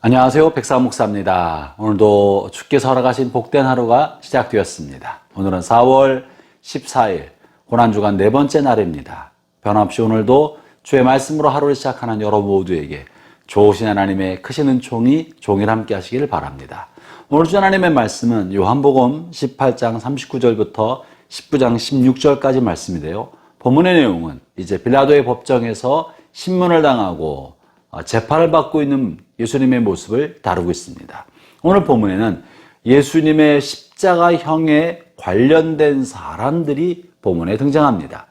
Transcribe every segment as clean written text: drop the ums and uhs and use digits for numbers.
안녕하세요. 백사 목사입니다. 오늘도 주께서 허락하신 복된 하루가 시작되었습니다. 오늘은 4월 14일 고난주간 네 번째 날입니다. 변함없이 오늘도 주의 말씀으로 하루를 시작하는 여러분 모두에게 좋으신 하나님의 크신 은총이 종일 함께 하시길 바랍니다. 오늘 주 하나님의 말씀은 요한복음 18장 39절부터 19장 16절까지 말씀인데요. 본문의 내용은 이제 빌라도의 법정에서 신문을 당하고 재판을 받고 있는 예수님의 모습을 다루고 있습니다. 오늘 본문에는 예수님의 십자가형에 관련된 사람들이 본문에 등장합니다.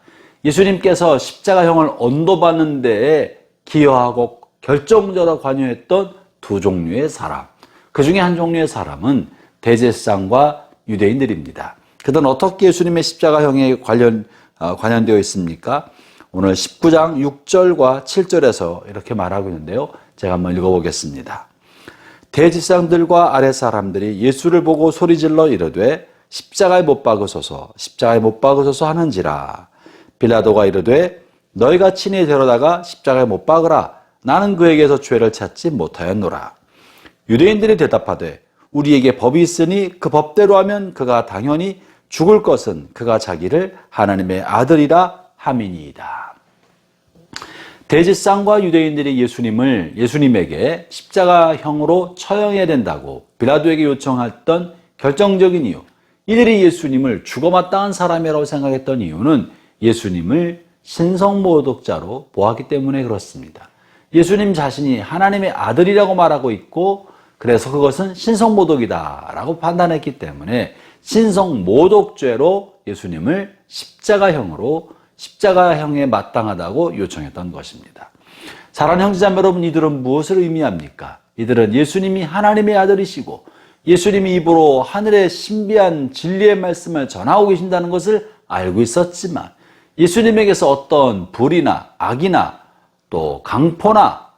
예수님께서 십자가형을 언도받는 데에 기여하고 결정적으로 관여했던 두 종류의 사람, 그 중에 한 종류의 사람은 대제사장과 유대인들입니다. 그들은 어떻게 예수님의 십자가형에 관련되어 있습니까? 오늘 19장 6절과 7절에서 이렇게 말하고 있는데요. 제가 한번 읽어보겠습니다. 대제사장들과 아랫 사람들이 예수를 보고 소리질러 이르되 십자가에 못 박으소서 십자가에 못 박으소서 하는지라. 빌라도가 이르되 너희가 친히 데려다가 십자가에 못 박으라. 나는 그에게서 죄를 찾지 못하였노라. 유대인들이 대답하되 우리에게 법이 있으니 그 법대로 하면 그가 당연히 죽을 것은 그가 자기를 하나님의 아들이라 함이니이다. 대제사장과 유대인들이 예수님에게 십자가형으로 처형해야 된다고 빌라도에게 요청했던 결정적인 이유, 이들이 예수님을 죽어마땅한 사람이라고 생각했던 이유는 예수님을 신성모독자로 보았기 때문에 그렇습니다. 예수님 자신이 하나님의 아들이라고 말하고 있고 그래서 그것은 신성모독이다라고 판단했기 때문에 신성모독죄로 예수님을 십자가형에 마땅하다고 요청했던 것입니다. 사랑하는 형제자매 여러분, 이들은 무엇을 의미합니까? 이들은 예수님이 하나님의 아들이시고 예수님이 입으로 하늘의 신비한 진리의 말씀을 전하고 계신다는 것을 알고 있었지만 예수님에게서 어떤 불이나 악이나 또 강포나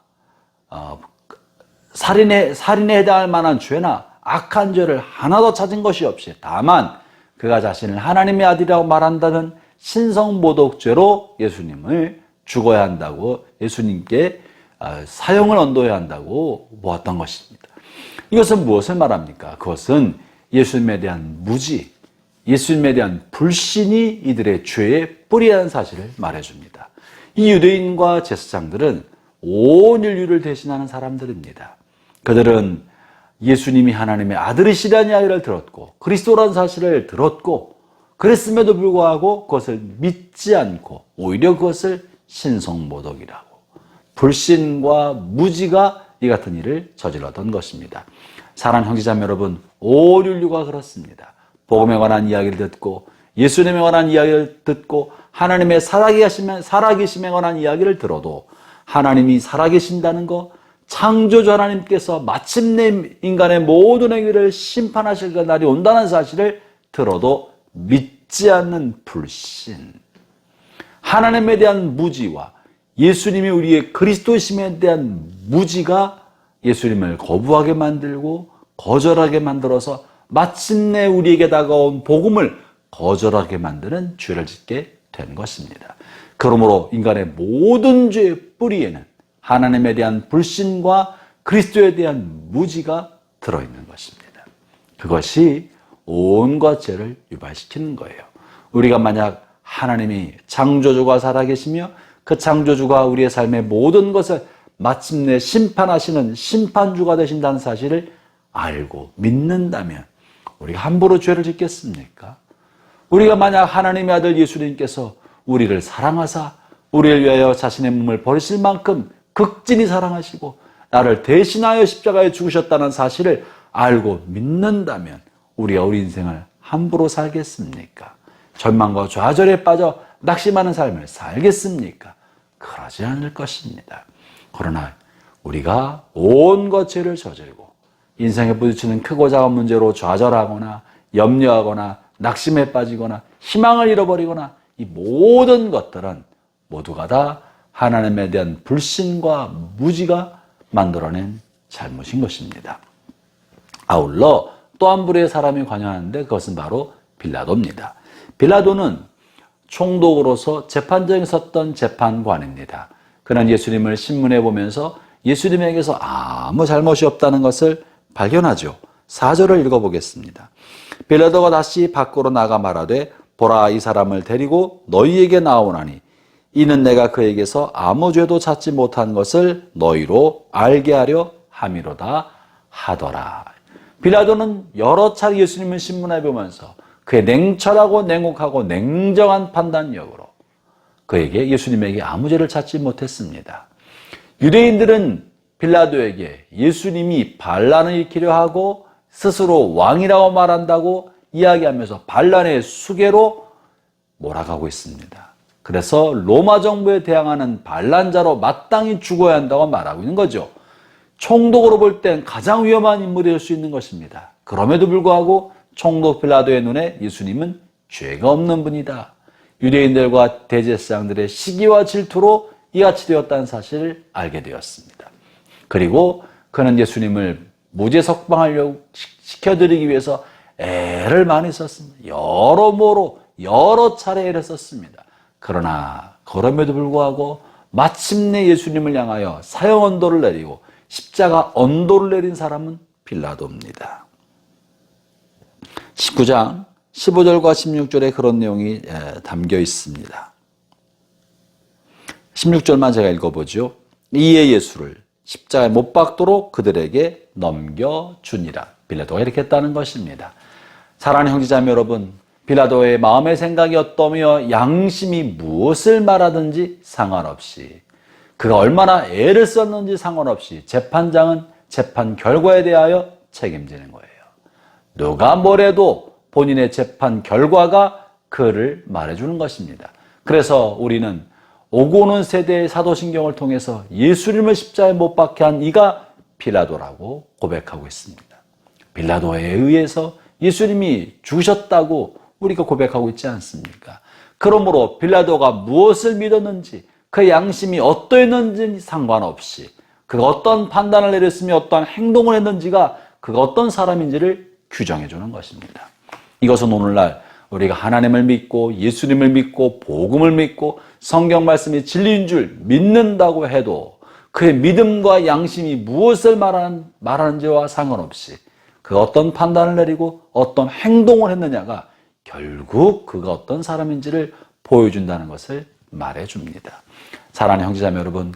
살인에 해당할 만한 죄나 악한 죄를 하나도 찾은 것이 없이 다만 그가 자신을 하나님의 아들이라고 말한다는 신성모독죄로 예수님을 죽어야 한다고, 예수님께 사형을 언도해야 한다고 보았던 것입니다. 이것은 무엇을 말합니까? 그것은 예수님에 대한 무지, 예수님에 대한 불신이 이들의 죄의 뿌리라는 사실을 말해줍니다. 이 유대인과 제사장들은 온 인류를 대신하는 사람들입니다. 그들은 예수님이 하나님의 아들이시라는 이야기를 들었고 그리스도라는 사실을 들었고 그랬음에도 불구하고 그것을 믿지 않고 오히려 그것을 신성모독이라고, 불신과 무지가 이 같은 일을 저질렀던 것입니다. 사랑하는 형제자매 여러분, 온 인류가 그렇습니다. 복음에 관한 이야기를 듣고 예수님에 관한 이야기를 듣고 하나님의 살아계심에 관한 이야기를 들어도 하나님이 살아계신다는 것, 창조주 하나님께서 마침내 인간의 모든 행위를 심판하실 그 날이 온다는 사실을 들어도 믿지 않는 불신, 하나님에 대한 무지와 예수님이 우리의 그리스도심에 대한 무지가 예수님을 거부하게 만들고 거절하게 만들어서 마침내 우리에게 다가온 복음을 거절하게 만드는 죄를 짓게 된 것입니다. 그러므로 인간의 모든 죄의 뿌리에는 하나님에 대한 불신과 그리스도에 대한 무지가 들어있는 것입니다. 그것이 온갖 죄를 유발시키는 거예요. 우리가 만약 하나님이 창조주가 살아계시며 그 창조주가 우리의 삶의 모든 것을 마침내 심판하시는 심판주가 되신다는 사실을 알고 믿는다면 우리가 함부로 죄를 짓겠습니까? 우리가 만약 하나님의 아들 예수님께서 우리를 사랑하사 우리를 위하여 자신의 몸을 버리실 만큼 극진히 사랑하시고 나를 대신하여 십자가에 죽으셨다는 사실을 알고 믿는다면 우리가 우리 인생을 함부로 살겠습니까? 절망과 좌절에 빠져 낙심하는 삶을 살겠습니까? 그러지 않을 것입니다. 그러나 우리가 온갖 죄를 저질고 인생에 부딪히는 크고 작은 문제로 좌절하거나 염려하거나 낙심에 빠지거나 희망을 잃어버리거나 이 모든 것들은 모두가 다 하나님에 대한 불신과 무지가 만들어낸 잘못인 것입니다. 아울러 또 한 부류의 사람이 관여하는데 그것은 바로 빌라도입니다. 빌라도는 총독으로서 재판정에 섰던 재판관입니다. 그는 예수님을 신문해 보면서 예수님에게서 아무 잘못이 없다는 것을 발견하죠. 4절을 읽어보겠습니다. 빌라도가 다시 밖으로 나가 말하되 보라, 이 사람을 데리고 너희에게 나오나니 이는 내가 그에게서 아무 죄도 찾지 못한 것을 너희로 알게 하려 함이로다 하더라. 빌라도는 여러 차례 예수님을 신문해 보면서 그의 냉철하고 냉혹하고 냉정한 판단력으로 그에게 예수님에게 아무 죄를 찾지 못했습니다. 유대인들은 빌라도에게 예수님이 반란을 일으키려 하고 스스로 왕이라고 말한다고 이야기하면서 반란의 수괴로 몰아가고 있습니다. 그래서 로마 정부에 대항하는 반란자로 마땅히 죽어야 한다고 말하고 있는 거죠. 총독으로 볼 땐 가장 위험한 인물이 될 수 있는 것입니다. 그럼에도 불구하고 총독 빌라도의 눈에 예수님은 죄가 없는 분이다. 유대인들과 대제사장들의 시기와 질투로 이같이 되었다는 사실을 알게 되었습니다. 그리고 그는 예수님을 무죄 석방하려고 시켜드리기 위해서 애를 많이 썼습니다. 여러모로 여러 차례 애를 썼습니다. 그러나 그럼에도 불구하고 마침내 예수님을 향하여 사형 언도를 내리고 십자가 언도를 내린 사람은 빌라도입니다. 19장 15절과 16절에 그런 내용이 담겨 있습니다. 16절만 제가 읽어보죠. 이에 예수를 십자가에 못 박도록 그들에게 넘겨주니라. 빌라도가 이렇게 했다는 것입니다. 사랑하는 형제자매 여러분, 빌라도의 마음의 생각이 어떠며 양심이 무엇을 말하든지 상관없이, 그가 얼마나 애를 썼는지 상관없이 재판장은 재판 결과에 대하여 책임지는 거예요. 누가 뭐래도 본인의 재판 결과가 그를 말해주는 것입니다. 그래서 우리는 오고 오는 세대의 사도신경을 통해서 예수님을 십자가에 못 박게 한 이가 빌라도라고 고백하고 있습니다. 빌라도에 의해서 예수님이 죽으셨다고 우리가 고백하고 있지 않습니까? 그러므로 빌라도가 무엇을 믿었는지, 그의 양심이 어떠했는지 상관없이, 그가 어떤 판단을 내렸으며 어떠한 행동을 했는지가 그가 어떤 사람인지를 규정해 주는 것입니다. 이것은 오늘날 우리가 하나님을 믿고 예수님을 믿고 복음을 믿고 성경 말씀이 진리인 줄 믿는다고 해도 그의 믿음과 양심이 무엇을 말하는지와 상관없이 그가 어떤 판단을 내리고 어떤 행동을 했느냐가 결국 그가 어떤 사람인지를 보여준다는 것을 말해줍니다. 사랑하는 형제자매 여러분,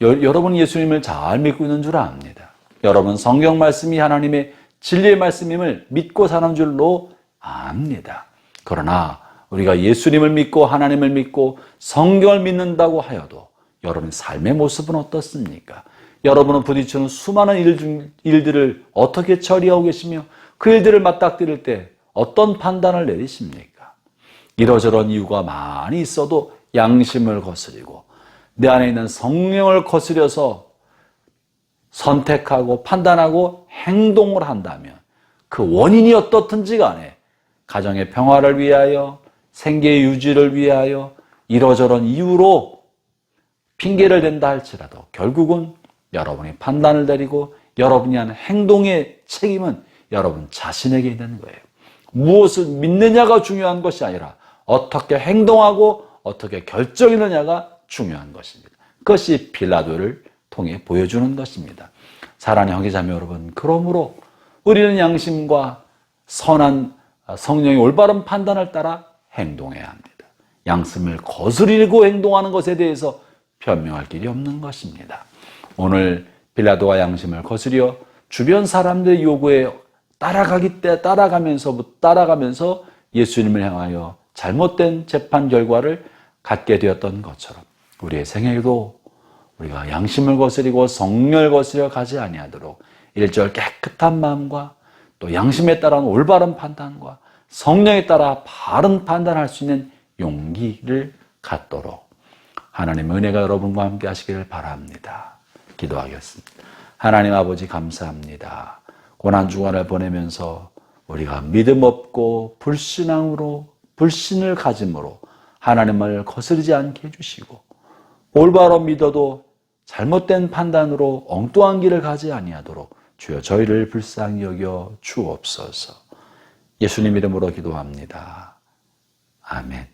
여러분 예수님을 잘 믿고 있는 줄 압니다. 여러분 성경 말씀이 하나님의 진리의 말씀임을 믿고 사는 줄로 압니다. 그러나 우리가 예수님을 믿고 하나님을 믿고 성경을 믿는다고 하여도 여러분의 삶의 모습은 어떻습니까? 여러분은 부딪히는 수많은 일들을 어떻게 처리하고 계시며 그 일들을 맞닥뜨릴 때 어떤 판단을 내리십니까? 이러저런 이유가 많이 있어도 양심을 거스리고 내 안에 있는 성령을 거스려서 선택하고 판단하고 행동을 한다면 그 원인이 어떻든지 간에 가정의 평화를 위하여 생계의 유지를 위하여 이러저런 이유로 핑계를 댄다 할지라도 결국은 여러분이 판단을 내리고 여러분이 하는 행동의 책임은 여러분 자신에게 있는 거예요. 무엇을 믿느냐가 중요한 것이 아니라 어떻게 행동하고 어떻게 결정했느냐가 중요한 것입니다. 그것이 빌라도를 통해 보여주는 것입니다. 사랑하는 형제자매 여러분, 그러므로 우리는 양심과 선한 성령의 올바른 판단을 따라 행동해야 합니다. 양심을 거스리고 행동하는 것에 대해서 변명할 길이 없는 것입니다. 오늘 빌라도가 양심을 거스려 주변 사람들의 요구에 따라가면서 예수님을 향하여 잘못된 재판 결과를 갖게 되었던 것처럼 우리의 생애에도 우리가 양심을 거스리고 성령을 거스려 가지 아니하도록 1절 깨끗한 마음과 또 양심에 따른 올바른 판단과 성령에 따라 바른 판단할 수 있는 용기를 갖도록 하나님의 은혜가 여러분과 함께 하시기를 바랍니다. 기도하겠습니다. 하나님 아버지 감사합니다. 고난주간을 보내면서 우리가 믿음 없고 불신을 가짐으로 하나님을 거스르지 않게 해주시고 올바로 믿어도 잘못된 판단으로 엉뚱한 길을 가지 아니하도록 주여 저희를 불쌍히 여겨 주옵소서. 예수님 이름으로 기도합니다. 아멘.